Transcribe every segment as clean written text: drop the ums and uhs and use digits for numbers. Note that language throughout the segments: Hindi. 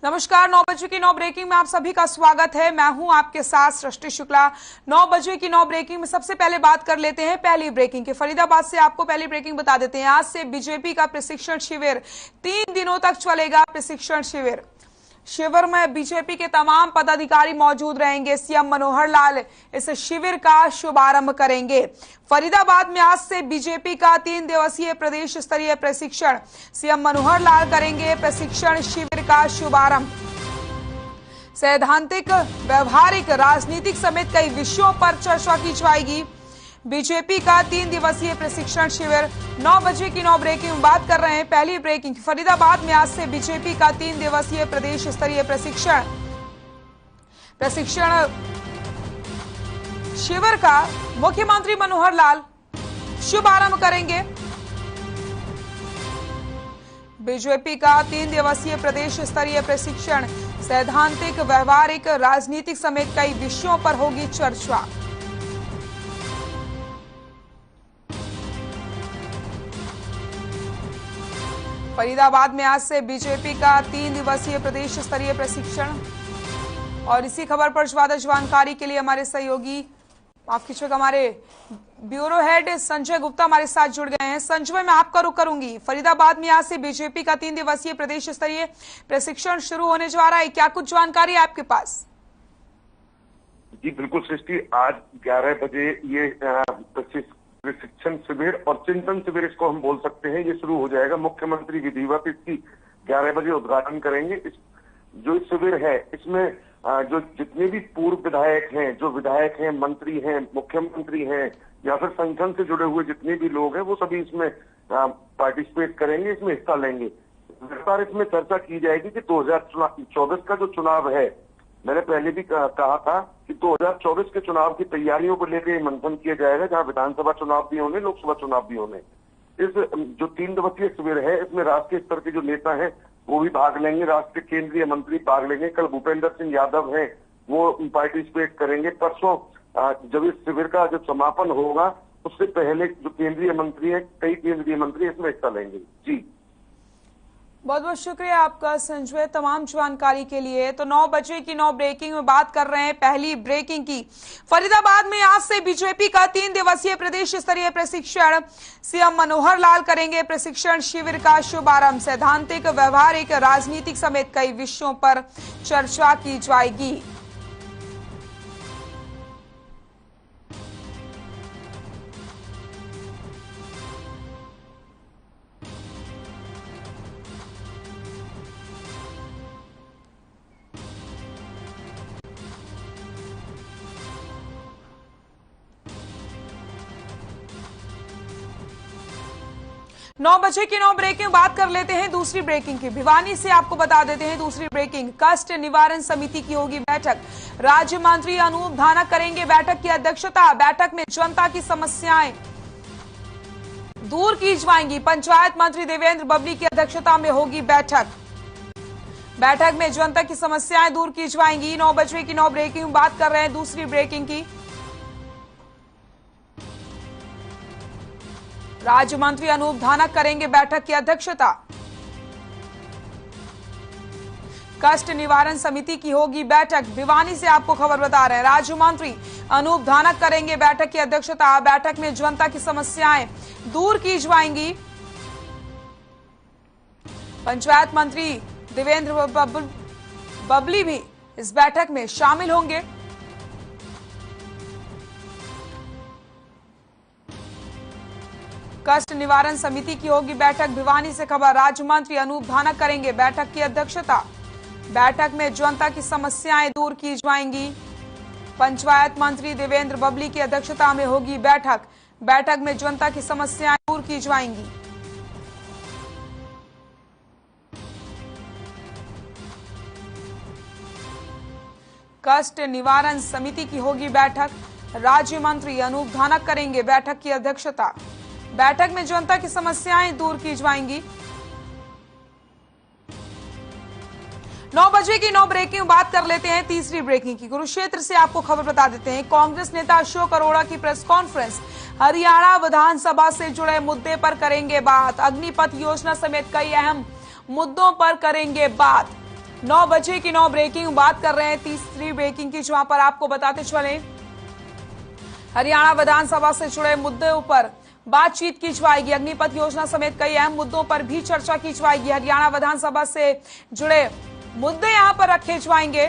नमस्कार, 9 बजे की 9 ब्रेकिंग में आप सभी का स्वागत है। मैं हूं आपके साथ सृष्टि शुक्ला। 9 बजे की 9 ब्रेकिंग में सबसे पहले बात कर लेते हैं पहली ब्रेकिंग की। फरीदाबाद से आपको पहली ब्रेकिंग बता देते हैं। आज से बीजेपी का प्रशिक्षण शिविर 3 दिनों तक चलेगा। प्रशिक्षण शिविर में बीजेपी के तमाम पदाधिकारी मौजूद रहेंगे। सीएम मनोहर लाल इस शिविर का शुभारंभ करेंगे। फरीदाबाद में आज से बीजेपी का 3 दिवसीय प्रदेश स्तरीय प्रशिक्षण सीएम मनोहर लाल करेंगे। प्रशिक्षण शिविर का शुभारंभ सैद्धांतिक, व्यवहारिक, राजनीतिक समेत कई विषयों पर चर्चा की जाएगी। बीजेपी का 3 दिवसीय प्रशिक्षण शिविर 9 बजे की 9 ब्रेकिंग में बात कर रहे हैं। पहली ब्रेकिंग, फरीदाबाद में आज से बीजेपी का 3 दिवसीय प्रदेश स्तरीय प्रशिक्षण शिविर का मुख्यमंत्री मनोहर लाल शुभारंभ करेंगे। बीजेपी का 3 दिवसीय प्रदेश स्तरीय प्रशिक्षण सैद्धांतिक, व्यवहारिक, राजनीतिक समेत कई विषयों पर होगी चर्चा। फरीदाबाद में आज से बीजेपी का 3 दिवसीय प्रदेश स्तरीय प्रशिक्षण। और इसी खबर पर ज्यादा जानकारी के लिए हमारे सहयोगी, माफ कीजिएगा, हमारे ब्यूरो हेड संजय गुप्ता हमारे साथ जुड़ गए हैं। संजय, मैं आपका रुख करूंगी। फरीदाबाद में आज से बीजेपी का 3 दिवसीय प्रदेश स्तरीय प्रशिक्षण शुरू होने जा रहा है, क्या कुछ जानकारी है आपके पास? जी बिल्कुल सृष्टि, आज 11 बजे ये प्रशिक्षण शिविर और चिंतन शिविर इसको हम बोल सकते हैं, ये शुरू हो जाएगा। मुख्यमंत्री विधिवत इसकी 11 बजे उद्घाटन करेंगे। जो शिविर है इसमें जो जितने भी पूर्व विधायक हैं, जो विधायक हैं, मंत्री हैं, मुख्यमंत्री हैं या फिर संगठन से जुड़े हुए जितने भी लोग हैं वो सभी इसमें पार्टिसिपेट करेंगे, इसमें हिस्सा लेंगे। लगातार इसमें चर्चा की जाएगी कि 2024 का जो चुनाव है, मैंने पहले भी कहा था कि 2024 के चुनाव की तैयारियों को लेकर मंथन किया जाएगा, जहां विधानसभा चुनाव भी होने, लोकसभा चुनाव भी होने। इस जो 3 दिवसीय शिविर है इसमें राष्ट्रीय स्तर के जो नेता हैं वो भी भाग लेंगे, राष्ट्रीय केंद्रीय मंत्री भाग लेंगे। कल भूपेंद्र सिंह यादव हैं वो पार्टिसिपेट करेंगे। परसों जब इस शिविर का जब समापन होगा उससे पहले जो केंद्रीय मंत्री है, कई केंद्रीय मंत्री इसमें हिस्सा लेंगे। जी बहुत बहुत शुक्रिया आपका संजय तमाम जानकारी के लिए। तो 9 बजे की 9 ब्रेकिंग में बात कर रहे हैं पहली ब्रेकिंग की। फरीदाबाद में आज से बीजेपी का 3 दिवसीय प्रदेश स्तरीय प्रशिक्षण सीएम मनोहर लाल करेंगे। प्रशिक्षण शिविर का शुभारंभ सैद्धांतिक, व्यवहारिक, राजनीतिक समेत कई विषयों पर चर्चा की जाएगी। नौ बजे की 9 ब्रेकिंग बात कर लेते हैं दूसरी ब्रेकिंग की। भिवानी से आपको बता देते हैं दूसरी ब्रेकिंग, कष्ट निवारण समिति की होगी बैठक। राज्य मंत्री अनूप धानक करेंगे बैठक की अध्यक्षता। बैठक में जनता की समस्याएं दूर की जाएंगी। पंचायत मंत्री देवेंद्र बबली की अध्यक्षता में होगी बैठक। बैठक में जनता की समस्याएं दूर की जाएंगी। 9 बजे की 9 ब्रेकिंग बात कर रहे हैं दूसरी ब्रेकिंग की। राज्य मंत्री अनूप धानक करेंगे बैठक की अध्यक्षता। कष्ट निवारण समिति की होगी बैठक। भिवानी से आपको खबर बता रहे हैं, राज्य मंत्री अनूप धानक करेंगे बैठक की अध्यक्षता। बैठक में जनता की समस्याएं दूर की जाएंगी। पंचायत मंत्री देवेंद्र बबली भी इस बैठक में शामिल होंगे। कष्ट निवारण समिति की होगी बैठक। भिवानी से खबर, राज्य मंत्री अनूप धानक करेंगे बैठक की अध्यक्षता। बैठक में जनता की समस्याएं दूर की जाएंगी। पंचायत मंत्री देवेंद्र बबली की अध्यक्षता में होगी बैठक। बैठक में जनता की समस्याएं दूर की जाएंगी। कष्ट निवारण समिति की होगी बैठक। राज्य मंत्री अनूप धानक करेंगे बैठक की अध्यक्षता। बैठक में जनता की समस्याएं दूर की जाएंगी। 9 बजे की 9 ब्रेकिंग बात कर लेते हैं तीसरी ब्रेकिंग की। कुरुक्षेत्र से आपको खबर बता देते हैं, कांग्रेस नेता अशोक अरोड़ा की प्रेस कॉन्फ्रेंस। हरियाणा विधानसभा से जुड़े मुद्दे पर करेंगे बात। अग्निपथ योजना समेत कई अहम मुद्दों पर करेंगे बात। 9 बजे की 9 ब्रेकिंग बात कर रहे हैं तीसरी ब्रेकिंग की, जहां पर आपको बताते चले हरियाणा विधानसभा से जुड़े मुद्दों पर बातचीत की जाएगी। अग्निपथ योजना समेत कई अहम मुद्दों पर भी चर्चा की जाएगी। हरियाणा विधानसभा से जुड़े मुद्दे यहां पर रखे जाएंगे।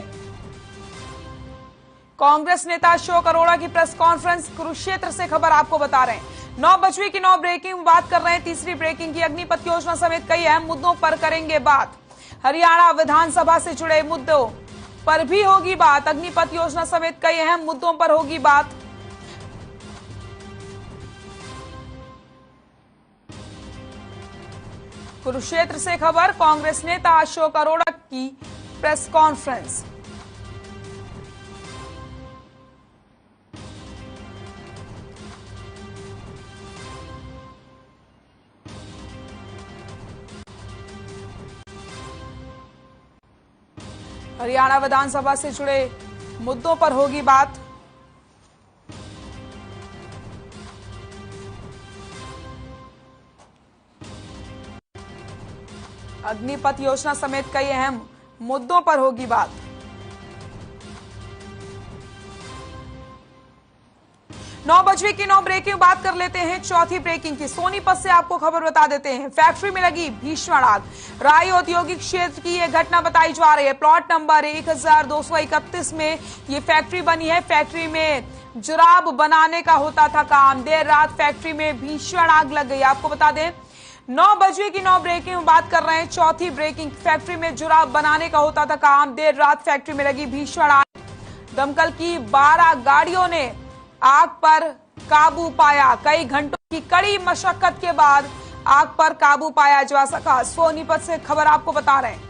कांग्रेस नेता अशोक अरोड़ा की प्रेस कॉन्फ्रेंस, कुरुक्षेत्र से खबर आपको बता रहे हैं। 9 बजे की 9 ब्रेकिंग में बात कर रहे हैं तीसरी ब्रेकिंग की। अग्निपथ योजना समेत कई अहम मुद्दों पर करेंगे बात। हरियाणा विधानसभा से जुड़े मुद्दों पर भी होगी बात। अग्निपथ योजना समेत कई अहम मुद्दों पर होगी बात। कुरुक्षेत्र से खबर, कांग्रेस नेता अशोक अरोड़ा की प्रेस कॉन्फ्रेंस। हरियाणा विधानसभा से जुड़े मुद्दों पर होगी बात। अग्निपथ योजना समेत कई अहम मुद्दों पर होगी बात। नौ बजे की 9 ब्रेकिंग बात कर लेते हैं चौथी ब्रेकिंग की। सोनीपत से आपको खबर बता देते हैं। फैक्ट्री में लगी भीषण आग। राय औद्योगिक क्षेत्र की यह घटना बताई जा रही है। प्लॉट नंबर 1231 में ये फैक्ट्री बनी है। फैक्ट्री में जुराब बनाने का होता था काम। देर रात फैक्ट्री में भीषण आग लग गई। आपको बता दें 9 बजे की 9 ब्रेकिंग में बात कर रहे हैं चौथी ब्रेकिंग। फैक्ट्री में जुराब बनाने का होता था काम। देर रात फैक्ट्री में लगी भीषण आग। दमकल की 12 गाड़ियों ने आग पर काबू पाया। कई घंटों की कड़ी मशक्कत के बाद आग पर काबू पाया जा सका। सोनीपत से खबर आपको बता रहे हैं।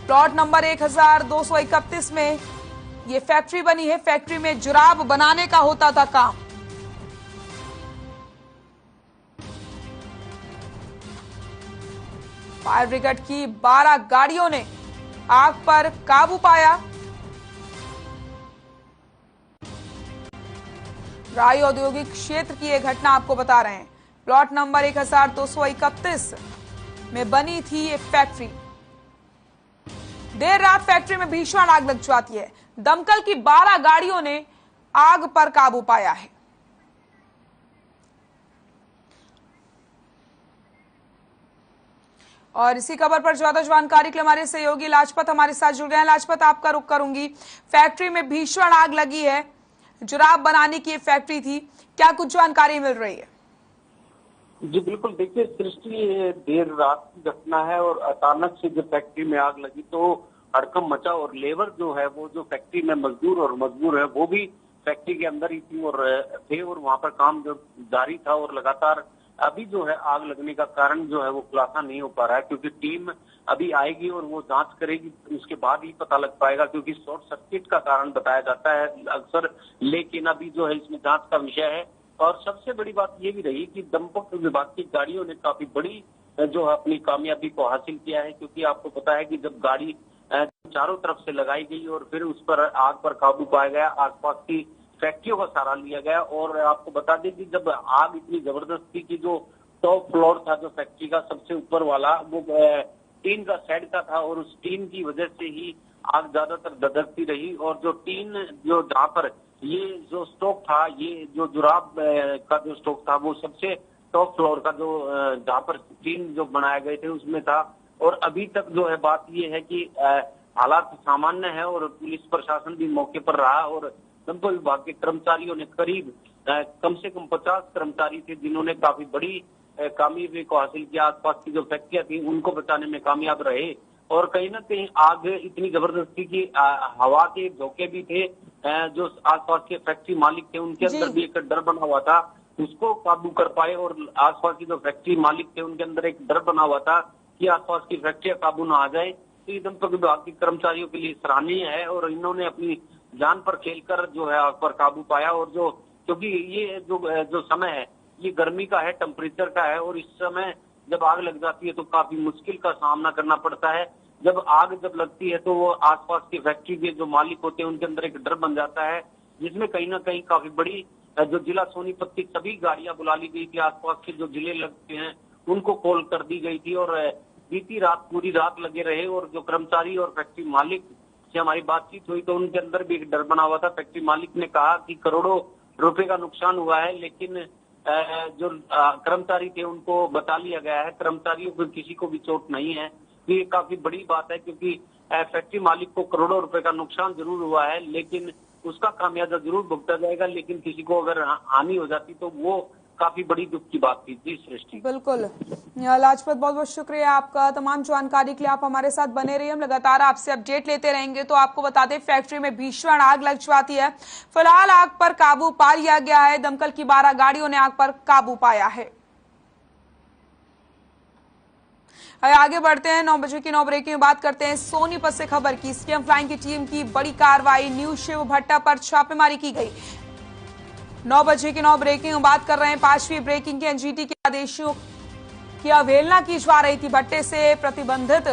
प्लॉट नंबर 1231 में यह फैक्ट्री बनी है। फैक्ट्री में जुराब बनाने का होता था काम। फायर ब्रिगेड की 12 गाड़ियों ने आग पर काबू पाया। राय औद्योगिक क्षेत्र की यह घटना आपको बता रहे हैं। प्लॉट नंबर 1231 में बनी थी ये फैक्ट्री। देर रात फैक्ट्री में भीषण आग लग जाती है। दमकल की 12 गाड़ियों ने आग पर काबू पाया है। और इसी खबर पर ज्यादा जानकारी के लिए हमारे सहयोगी लाजपत हमारे साथ जुड़ गए हैं। लाजपत, आपका रुख करूंगी। फैक्ट्री में भीषण आग लगी है। जुराब बनाने की फैक्ट्री थी, क्या कुछ जानकारी मिल रही है? जी बिल्कुल, देखिए सृष्टि, देर रात की घटना है और अचानक से जब फैक्ट्री में आग लगी तो हड़कंप मचा। और लेबर जो है वो जो फैक्ट्री में मजदूर है वो भी फैक्ट्री के अंदर ही थी और थे और वहां पर काम जो जारी था। और लगातार अभी जो है आग लगने का कारण जो है वो खुलासा नहीं हो पा रहा है, क्योंकि टीम अभी आएगी और वो जांच करेगी, उसके बाद ही पता लग पाएगा। क्योंकि शॉर्ट सर्किट का कारण बताया जाता है अक्सर, लेकिन अभी जो है इसमें जांच का विषय है। और सबसे बड़ी बात ये भी रही कि दमकल विभाग की गाड़ियों ने काफी बड़ी जो है अपनी कामयाबी को हासिल किया है। क्योंकि आपको पता है कि जब गाड़ी चारों तरफ से लगाई गई और फिर उस पर आग पर काबू पाया गया, आसपास की फैक्ट्रियों का सहारा लिया गया। और आपको बता दें कि जब आग इतनी जबरदस्त थी कि जो टॉप फ्लोर था जो फैक्ट्री का सबसे ऊपर वाला, वो टीन का शेड का था और उस टीन की वजह से ही आग ज्यादातर धधकती रही। और जो टीन जो जहाँ पर ये जो स्टॉक था, ये जो जुराब का जो स्टॉक था वो सबसे टॉप फ्लोर का जो जहाँ पर टीन जो बनाए गए थे उसमें था। और अभी तक जो है बात ये है कि हालात सामान्य है और पुलिस प्रशासन भी मौके पर रहा। और दमकल विभाग के कर्मचारियों ने करीब कम से कम 50 कर्मचारी थे जिन्होंने काफी बड़ी कामयाबी को हासिल किया। आसपास की जो फैक्ट्रियां थी उनको बचाने में कामयाब रहे। और कहीं ना कहीं आग इतनी जबरदस्त थी कि हवा के झोंके भी थे। जो आसपास के फैक्ट्री मालिक थे उनके अंदर भी एक डर बना हुआ था, उसको काबू कर पाए। और आसपास की जो फैक्ट्री मालिक थे उनके अंदर एक डर बना हुआ था कि आसपास की फैक्ट्रियां काबू ना आ जाए। तो ये दमकल विभाग के कर्मचारियों के लिए सराहनीय है और इन्होंने अपनी जान पर खेलकर जो है आग पर काबू पाया। और जो क्योंकि ये जो समय है ये गर्मी का है, टेम्परेचर का है और इस समय जब आग लग जाती है तो काफी मुश्किल का सामना करना पड़ता है। जब लगती है तो वो आसपास की फैक्ट्री के जो मालिक होते हैं उनके अंदर एक डर बन जाता है, जिसमें कहीं ना कहीं काफी बड़ी जो जिला सोनीपत की सभी गाड़ियां बुला ली गई थी। आसपास के जो जिले लगते हैं उनको कॉल कर दी गई थी और बीती रात पूरी रात लगे रहे और जो कर्मचारी और फैक्ट्री मालिक से हमारी बातचीत हुई तो उनके अंदर भी एक डर बना हुआ था। फैक्ट्री मालिक ने कहा कि करोड़ों रुपए का नुकसान हुआ है, लेकिन जो कर्मचारी थे उनको बता लिया गया है। कर्मचारियों को किसी को भी चोट नहीं है। ये काफी बड़ी बात है, क्योंकि फैक्ट्री मालिक को करोड़ों रुपए का नुकसान जरूर हुआ है, लेकिन उसका खामियाजा जरूर भुगता जाएगा। लेकिन किसी को अगर हानि हो जाती तो वो काफी बड़ी दुख की बात थी। जी सृष्टि। बिल्कुल लाजपत, बहुत बहुत शुक्रिया आपका तमाम जानकारी के लिए। आप हमारे साथ बने रहिए, हम लगातार आपसे अपडेट लेते रहेंगे। तो आपको बता दें, फैक्ट्री में भीषण आग लग जाती है। फिलहाल आग पर काबू पा लिया गया है। दमकल की 12 गाड़ियों ने आग पर काबू पाया है। आगे बढ़ते हैं, 9 बजे की 9 ब्रेकिंग में बात करते हैं सोनीपत से खबर की। सीएम फ्लाइंग की टीम की बड़ी कार्रवाई, न्यू शिव भट्टा पर छापेमारी की गई। 9 बजे की 9 ब्रेकिंग में बात कर रहे हैं। 5वीं ब्रेकिंग के एनजीटी के आदेशों की अवहेलना की जा रही थी। भट्टे से प्रतिबंधित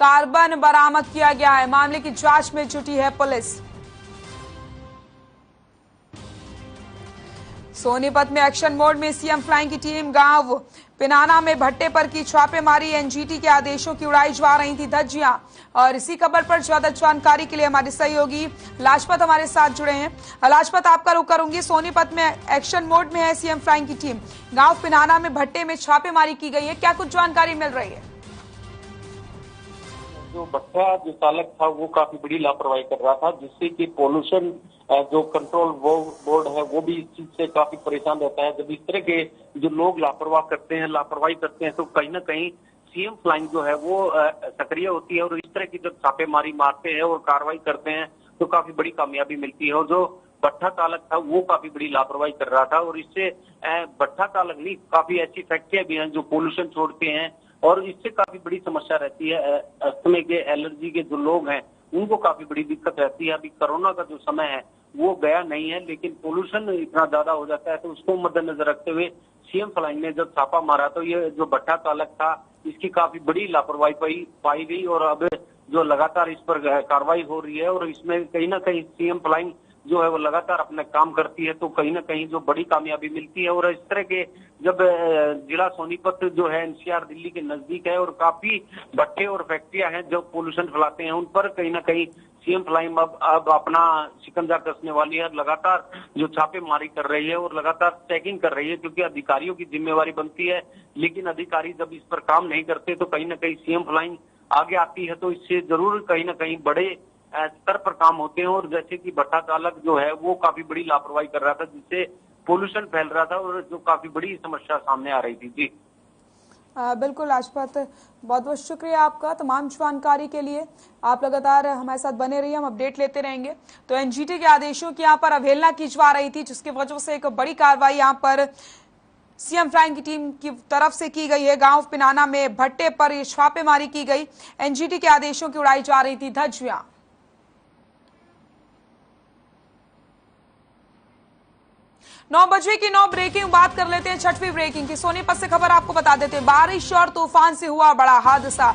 कार्बन बरामद किया गया है। मामले की जांच में जुटी है पुलिस। सोनीपत में एक्शन मोड में सीएम फ्लाइंग की टीम गांव पिनाना में भट्टे पर की छापेमारी। एनजीटी के आदेशों की उड़ाई जा रही थी धज्जियां। और इसी खबर पर ज्यादा जानकारी के लिए हमारे सहयोगी लाजपत हमारे साथ जुड़े हैं। लाजपत, आपका रुख करूंगी। सोनीपत में एक्शन मोड में है सीएम फ्लाइंग की टीम। गांव पिनाना में भट्टे में छापेमारी की गई है, क्या कुछ जानकारी मिल रही है? जो भट्टा जो चालक था वो काफी बड़ी लापरवाही कर रहा था, जिससे कि पोल्यूशन जो कंट्रोल बोर्ड है वो भी इस चीज से काफी परेशान रहता है। जब इस तरह के जो लोग लापरवाही करते हैं तो कहीं ना कहीं सीएम फ्लाइंग जो है वो सक्रिय होती है और इस तरह की जब छापेमारी मारते हैं और कार्रवाई करते हैं तो काफी बड़ी कामयाबी मिलती है। और जो भट्टा चालक था वो काफी बड़ी लापरवाही कर रहा था और इससे भट्टा चालक नहीं, काफी ऐसी फैक्ट्रियां भी हैं जो पोल्यूशन छोड़ते हैं और इससे काफी बड़ी समस्या रहती है। अस्थमा के, एलर्जी के जो लोग हैं उनको काफी बड़ी दिक्कत रहती है। अभी कोरोना का जो समय है वो गया नहीं है, लेकिन पोल्यूशन इतना ज्यादा हो जाता है तो उसको मद्देनजर रखते हुए सीएम फ्लाइंग ने जब छापा मारा तो ये जो भट्टा चालक था इसकी काफी बड़ी लापरवाही पाई गई और अब जो लगातार इस पर कार्रवाई हो रही है और इसमें कहीं ना कहीं सीएम फ्लाइंग जो है वो लगातार अपना काम करती है तो कहीं ना कहीं जो बड़ी कामयाबी मिलती है। और इस तरह के जब जिला सोनीपत जो है एनसीआर दिल्ली के नजदीक है और काफी भट्टे और फैक्ट्रियां हैं जो पोल्यूशन फैलाते हैं, उन पर कहीं ना कहीं सीएम फ्लाइंग अब अपना शिकंजा कसने वाली है। लगातार जो छापेमारी कर रही है और लगातार चेकिंग कर रही है, क्योंकि अधिकारियों की जिम्मेवारी बनती है, लेकिन अधिकारी जब इस पर काम नहीं करते तो कहीं ना कहीं सीएम फ्लाइंग आगे आती है तो इससे जरूर कहीं ना कहीं बड़े स्तर पर काम होते हैं। और जैसे कि भट्टा चालक जो है वो काफी बड़ी लापरवाही कर रहा था, जिससे पोल्यूशन फैल रहा था और जो काफी बड़ी समस्या सामने आ रही थी। जी बिल्कुल लाजपत, बहुत बहुत शुक्रिया आपका तमाम जानकारी के लिए। आप लगातार हमारे साथ बने रहिए, हम अपडेट लेते रहेंगे। तो एनजीटी के आदेशों की यहाँ पर अवहेलना की जा रही थी, जिसकी वजह से एक बड़ी कार्रवाई यहाँ पर सीएम फ्लाइंग की टीम की तरफ से की गई है। गांव पिनाना में भट्टे पर छापेमारी की गई। एनजीटी के आदेशों की उड़ाई जा रही थी धज्जियां। 9 बजे की 9 ब्रेकिंग बात कर लेते हैं 6वीं ब्रेकिंग की। सोनीपत से खबर आपको बता देते हैं, बारिश और तूफान से हुआ बड़ा हादसा।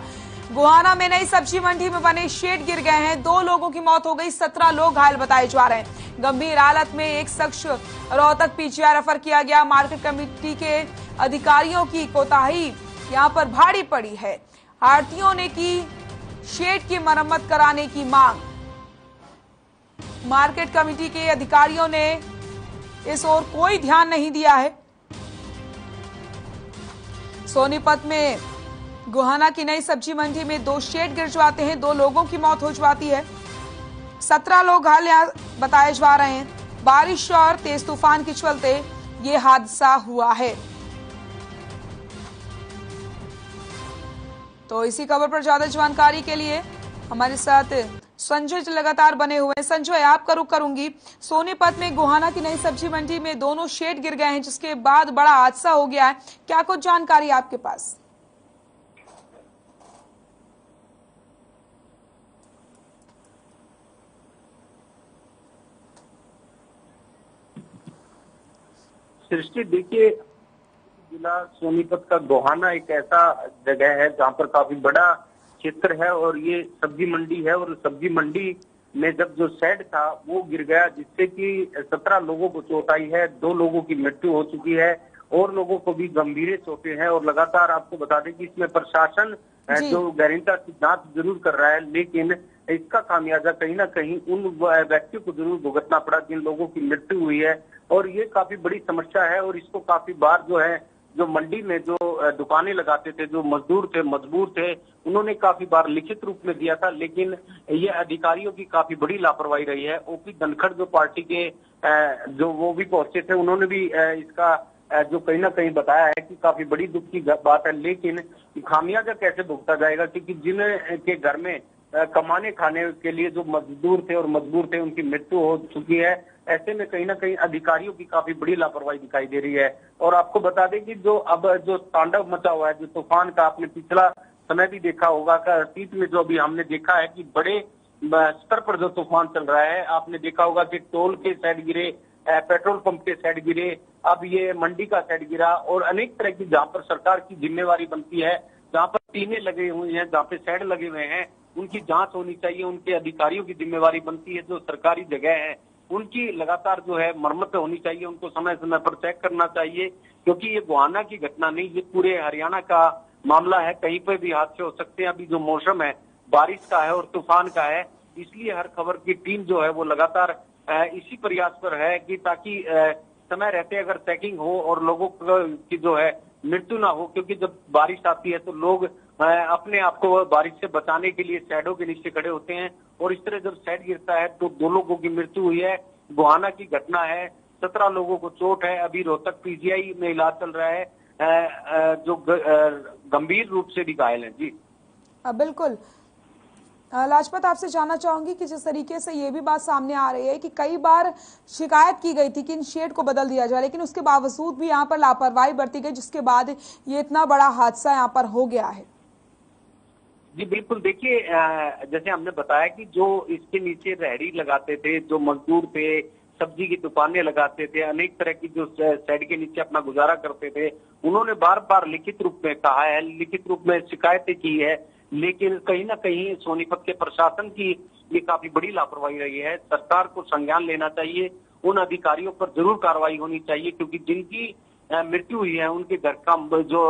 गोहाना में नई सब्जी मंडी में बने शेड गिर गए हैं, 2 लोगों की मौत हो गई, 17 लोग घायल बताए जा रहे हैं। गंभीर हालत में एक शख्स रोहतक पीजीआई रेफर किया गया। मार्केट कमेटी के अधिकारियों की कोताही यहां पर भारी पड़ी है। आढ़तियों ने की शेड की मरम्मत कराने की मांग। मार्केट कमेटी के अधिकारियों ने इस ओर कोई ध्यान नहीं दिया है। सोनीपत में गोहाना की नई सब्जी मंडी में 2 शेड गिर जाते हैं, 2 लोगों की मौत हो जाती है, 17 लोग घायल बताए जा रहे हैं। बारिश और तेज तूफान के चलते ये हादसा हुआ है। तो इसी खबर पर ज्यादा जानकारी के लिए हमारे साथ संजय लगातार बने हुए हैं। संजय, आपका रुख करूंगी। सोनीपत में गोहाना की नई सब्जी मंडी में दोनों शेड गिर गए हैं, जिसके बाद बड़ा हादसा हो गया है, क्या कुछ जानकारी आपके पास? सृष्टि, देखिए जिला सोनीपत का गोहाना एक ऐसा जगह है जहाँ पर काफी बड़ा क्षेत्र है और ये सब्जी मंडी है और सब्जी मंडी में जब जो शेड था वो गिर गया, जिससे कि 17 लोगों को चोट आई है, 2 लोगों की मृत्यु हो चुकी है और लोगों को भी गंभीर चोटें हैं। और लगातार आपको बता दें कि इसमें प्रशासन जो गहरीता की जांच जरूर कर रहा है, लेकिन इसका खामियाजा कहीं ना कहीं उन व्यक्तियों को जरूर भुगतना पड़ा जिन लोगों की मृत्यु हुई है। और ये काफी बड़ी समस्या है और इसको काफी बार जो है, जो मंडी में जो दुकानें लगाते थे, जो मजदूर थे, मजबूर थे, उन्होंने काफी बार लिखित रूप में दिया था, लेकिन ये अधिकारियों की काफी बड़ी लापरवाही रही है। ओपी धनखड़ जो पार्टी के जो वो भी पहुंचे थे, उन्होंने भी इसका जो कहीं ना कहीं बताया है कि काफी बड़ी दुख की बात है, लेकिन खामियाजा कैसे भुगता जाएगा, क्योंकि जिनके घर में कमाने खाने के लिए जो मजदूर थे और मजबूर थे, उनकी मृत्यु हो चुकी है। ऐसे में कहीं ना कहीं अधिकारियों की काफी बड़ी लापरवाही दिखाई दे रही है। और आपको बता दें कि जो अब जो तांडव मचा हुआ है, जो तूफान का आपने पिछला समय भी देखा होगा, का अतीत में जो अभी हमने देखा है कि बड़े स्तर पर जो तूफान चल रहा है, आपने देखा होगा कि टोल के साइड गिरे, पेट्रोल पंप के साइड गिरे, अब ये मंडी का साइड गिरा, और अनेक तरह की जहाँ पर सरकार की जिम्मेवारी बनती है, जहाँ पर टीने लगे हुए हैं, जहाँ पे साइड लगे हुए हैं, उनकी जांच होनी चाहिए। उनके अधिकारियों की जिम्मेवारी बनती है, जो सरकारी जगह है उनकी लगातार जो है मरम्मत होनी चाहिए, उनको समय समय पर चेक करना चाहिए, क्योंकि ये गोहाना की घटना नहीं, ये पूरे हरियाणा का मामला है। कहीं पर भी हादसे हो सकते हैं। अभी जो मौसम है बारिश का है और तूफान का है, इसलिए हर खबर की टीम जो है वो लगातार इसी प्रयास पर है कि ताकि समय रहते अगर चेकिंग हो और लोगों की जो है मृत्यु ना हो, क्योंकि जब बारिश आती है तो लोग अपने आप को बारिश से बचाने के लिए शैडो के नीचे खड़े होते हैं, और इस तरह जब शैड गिरता है तो 2 लोगों की मृत्यु हुई है। गोहाना की घटना है, 17 लोगों को चोट है, अभी रोहतक पीजीआई में इलाज चल रहा है, जो गंभीर रूप से भी घायल है। जी बिल्कुल लाजपत, आपसे जानना चाहूंगी कि जिस तरीके से ये भी बात सामने आ रही है कि कई बार शिकायत की गई थी कि इन शेड को बदल दिया जाए, लेकिन उसके बावजूद भी यहाँ पर लापरवाही बरती गई, जिसके बाद ये इतना बड़ा हादसा यहाँ पर हो गया है। जी बिल्कुल, देखिए जैसे हमने बताया कि जो इसके नीचे रेहड़ी लगाते थे, जो मजदूर थे, सब्जी की दुकानें लगाते थे, अनेक तरह की जो शेड के नीचे अपना गुजारा करते थे, उन्होंने बार बार लिखित रूप में कहा है, लिखित रूप में शिकायतें की है, लेकिन कहीं ना कहीं सोनीपत के प्रशासन की ये काफी बड़ी लापरवाही रही है। सरकार को संज्ञान लेना चाहिए, उन अधिकारियों पर जरूर कार्रवाई होनी चाहिए, क्योंकि जिनकी मृत्यु हुई है उनके घर का जो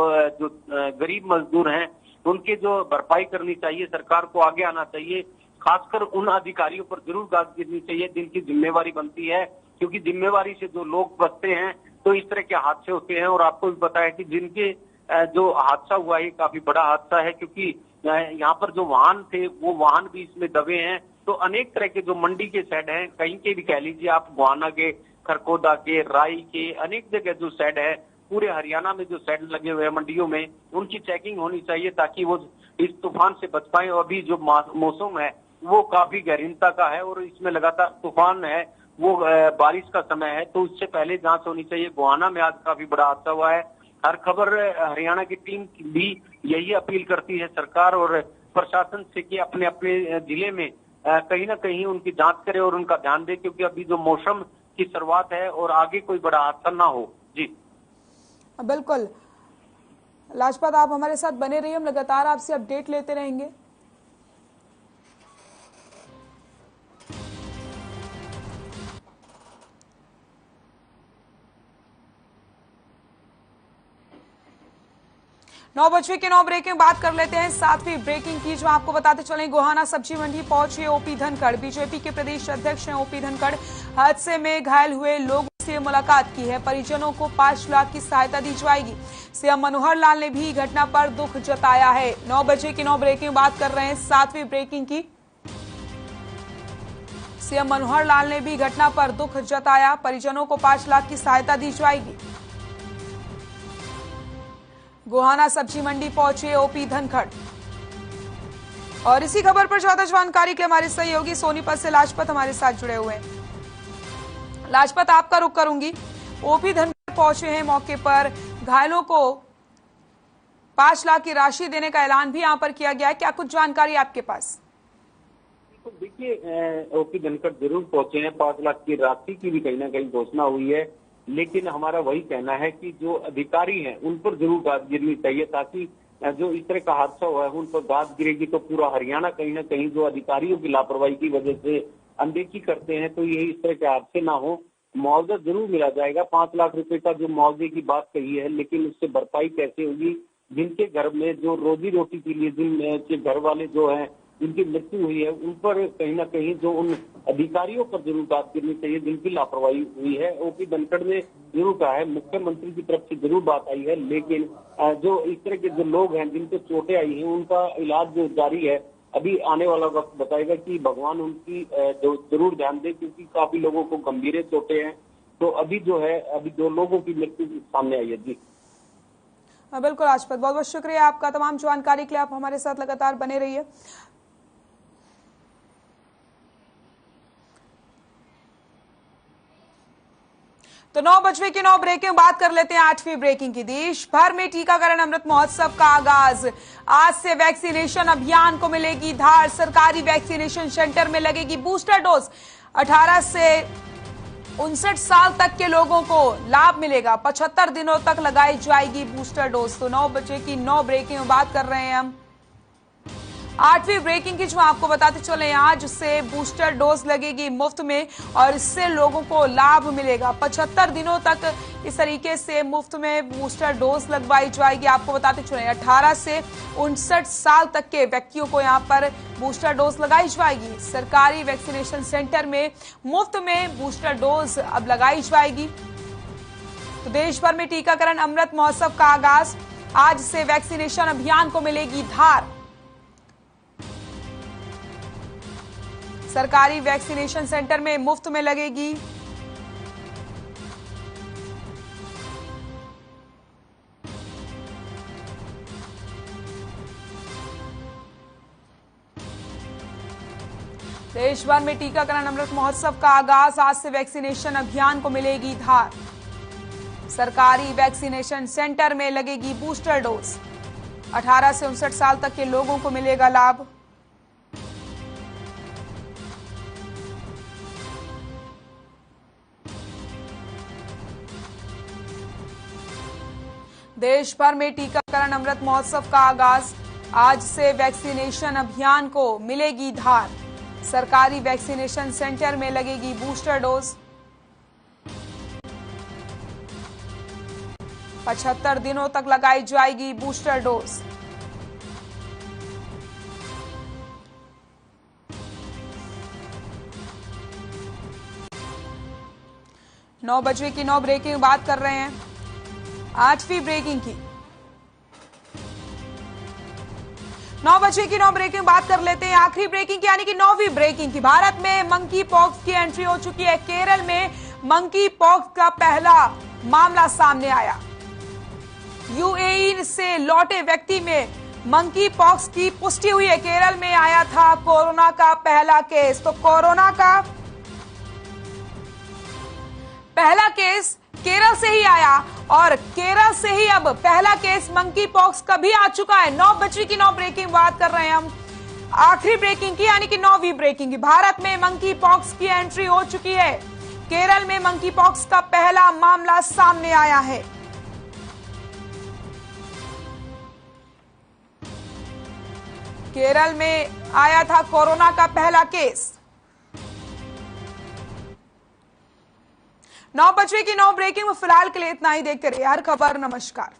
गरीब मजदूर हैं, उनके जो भरपाई करनी चाहिए, सरकार को आगे आना चाहिए। खासकर उन अधिकारियों पर जरूर गाज गिरनी चाहिए जिनकी जिम्मेवारी बनती है, क्योंकि जिम्मेवारी से जो लोग बचते हैं तो इस तरह के हादसे होते हैं। और आपको भी पता है कि जिनके जो हादसा हुआ है काफी बड़ा हादसा है, क्योंकि यहाँ पर जो वाहन थे वो वाहन भी इसमें दबे हैं। तो अनेक तरह के जो मंडी के साइड हैं, कहीं के भी कह लीजिए आप, गोहाना के, खरकोदा के, राई के, अनेक जगह जो साइड है, पूरे हरियाणा में जो साइड लगे हुए हैं मंडियों में, उनकी चेकिंग होनी चाहिए ताकि वो इस तूफान से बच पाए। और अभी जो मौसम है वो काफी गहरीनता का है और इसमें लगातार तूफान है, वो बारिश का समय है, तो उससे पहले जांच होनी चाहिए। गोहाना में आज काफी बड़ा हादसा हुआ है। हर खबर हरियाणा की टीम भी यही अपील करती है सरकार और प्रशासन से कि अपने अपने जिले में कहीं ना कहीं उनकी जांच करे और उनका ध्यान दे, क्योंकि अभी जो मौसम की शुरुआत है और आगे कोई बड़ा हादसा ना हो। जी बिल्कुल लाजपत, आप हमारे साथ बने रहिए, हम लगातार आपसे अपडेट लेते रहेंगे। नौ बजे के 9 ब्रेकिंग बात कर लेते हैं 7वीं ब्रेकिंग की, जो आपको बताते चलें। गोहाना सब्जी मंडी पहुंचे ओपी धनखड़। बीजेपी के प्रदेश अध्यक्ष हैं ओपी धनखड़। हादसे में घायल हुए लोगों से मुलाकात की है, परिजनों को 5 लाख की सहायता दी जाएगी। सीएम मनोहर लाल ने भी घटना पर दुख जताया है। 9 बजे की 9 ब्रेकिंग बात कर रहे हैं 7वीं ब्रेकिंग की। सीएम मनोहर लाल ने भी घटना पर दुख जताया, परिजनों को 5 लाख की सहायता दी जाएगी। गोहाना सब्जी मंडी पहुंचे ओपी धनखड़। और इसी खबर पर ज्यादा जानकारी के हमारे सहयोगी सोनीपत से लाजपत हमारे साथ जुड़े हुए हैं। लाजपत, आपका रुख करूंगी। ओपी धनखड़ पहुंचे हैं मौके पर, घायलों को 5 लाख की राशि देने का ऐलान भी यहां पर किया गया है, क्या कुछ जानकारी आपके पास? देखिए, ओपी धनखड़ जरूर पहुंचे हैं, 5 लाख की राशि की भी कहीं ना कहीं घोषणा हुई है, लेकिन हमारा वही कहना है कि जो अधिकारी हैं उन पर जरूर गाज गिरनी चाहिए, ताकि जो इस तरह का हादसा हुआ है उन पर गाज गिरेगी तो पूरा हरियाणा कहीं ना कहीं जो अधिकारियों की लापरवाही की वजह से अनदेखी करते हैं, तो यही इस तरह के हादसे ना हो। मुआवजा जरूर मिला जाएगा, 5 लाख रुपए का जो मुआवजे की बात कही है, लेकिन उससे भरपाई कैसे होगी जिनके घर में जो रोजी रोटी के लिए जिनके घर वाले जो हैं जिनकी मृत्यु हुई है, उन पर कहीं ना कहीं जो उन अधिकारियों पर जरूर बात करनी चाहिए जिनकी लापरवाही हुई है। ओपी धनखड़ ने जरूर कहा है, मुख्यमंत्री की तरफ से जरूर बात आई है, लेकिन जो इस तरह के जो लोग हैं जिनको चोटें आई हैं उनका इलाज जो जारी है, अभी आने वाला वक्त बताएगा कि भगवान उनकी जो जरूर ध्यान दे, क्योंकि काफी लोगों को गंभीर चोटें हैं। तो अभी जो है, अभी 2 लोगों की मृत्यु सामने आई है। जी बिल्कुल राजपत, बहुत बहुत शुक्रिया आपका तमाम जानकारी के लिए। आप हमारे साथ लगातार बने रहिए। तो 9 बजे की 9 ब्रेकिंग बात कर लेते हैं 8वीं ब्रेकिंग की। देश भर में टीकाकरण अमृत महोत्सव का आगाज। आज से वैक्सीनेशन अभियान को मिलेगी धार। सरकारी वैक्सीनेशन सेंटर में लगेगी बूस्टर डोज। 18 से 59 साल तक के लोगों को लाभ मिलेगा। 75 दिनों तक लगाई जाएगी बूस्टर डोज। तो 9 बजे की 9 ब्रेकिंग में बात कर रहे हैं हम 8वीं ब्रेकिंग की, जो आपको बताते चले आज से बूस्टर डोज लगेगी मुफ्त में और इससे लोगों को लाभ मिलेगा। 75 दिनों तक इस तरीके से मुफ्त में बूस्टर डोज लगवाई जाएगी। आपको बताते चले 18 से 59 साल तक के व्यक्तियों को यहां पर बूस्टर डोज लगाई जाएगी। सरकारी वैक्सीनेशन सेंटर में मुफ्त में बूस्टर डोज अब लगाई जाएगी। तो देश भर में टीकाकरण अमृत महोत्सव का आगाज। आज से वैक्सीनेशन अभियान को मिलेगी धार। सरकारी वैक्सीनेशन सेंटर में मुफ्त में लगेगी देश भर में टीकाकरण अमृत महोत्सव का आगाज। आज से वैक्सीनेशन अभियान को मिलेगी धार। सरकारी वैक्सीनेशन सेंटर में लगेगी बूस्टर डोज। 18 से 59 साल तक के लोगों को मिलेगा लाभ। देश भर में टीकाकरण अमृत महोत्सव का आगाज। आज से वैक्सीनेशन अभियान को मिलेगी धार। सरकारी वैक्सीनेशन सेंटर में लगेगी बूस्टर डोज। 75 दिनों तक लगाई जाएगी बूस्टर डोज। नौ बजे की 9 ब्रेकिंग बात कर रहे हैं 8वीं ब्रेकिंग की। 9 बजे की 9 ब्रेकिंग बात कर लेते हैं आखिरी ब्रेकिंग की, यानी कि 9वीं ब्रेकिंग की। भारत में मंकी पॉक्स की एंट्री हो चुकी है। केरल में मंकी पॉक्स का पहला मामला सामने आया। यूएई से लौटे व्यक्ति में मंकी पॉक्स की पुष्टि हुई है। केरल में आया था कोरोना का पहला केस। तो कोरोना का पहला केस केरल से ही आया और केरल से ही अब पहला केस मंकी पॉक्स का भी आ चुका है। 9 बजे की 9 ब्रेकिंग बात कर रहे हैं हम आखिरी ब्रेकिंग की, यानी कि 9वीं ब्रेकिंग की। भारत में मंकी पॉक्स की एंट्री हो चुकी है। केरल में मंकी पॉक्स का पहला मामला सामने आया है। केरल में आया था कोरोना का पहला केस। 9 बजे की 9 ब्रेकिंग में फिलहाल के लिए इतना ही। देखते रहिए हर खबर। नमस्कार।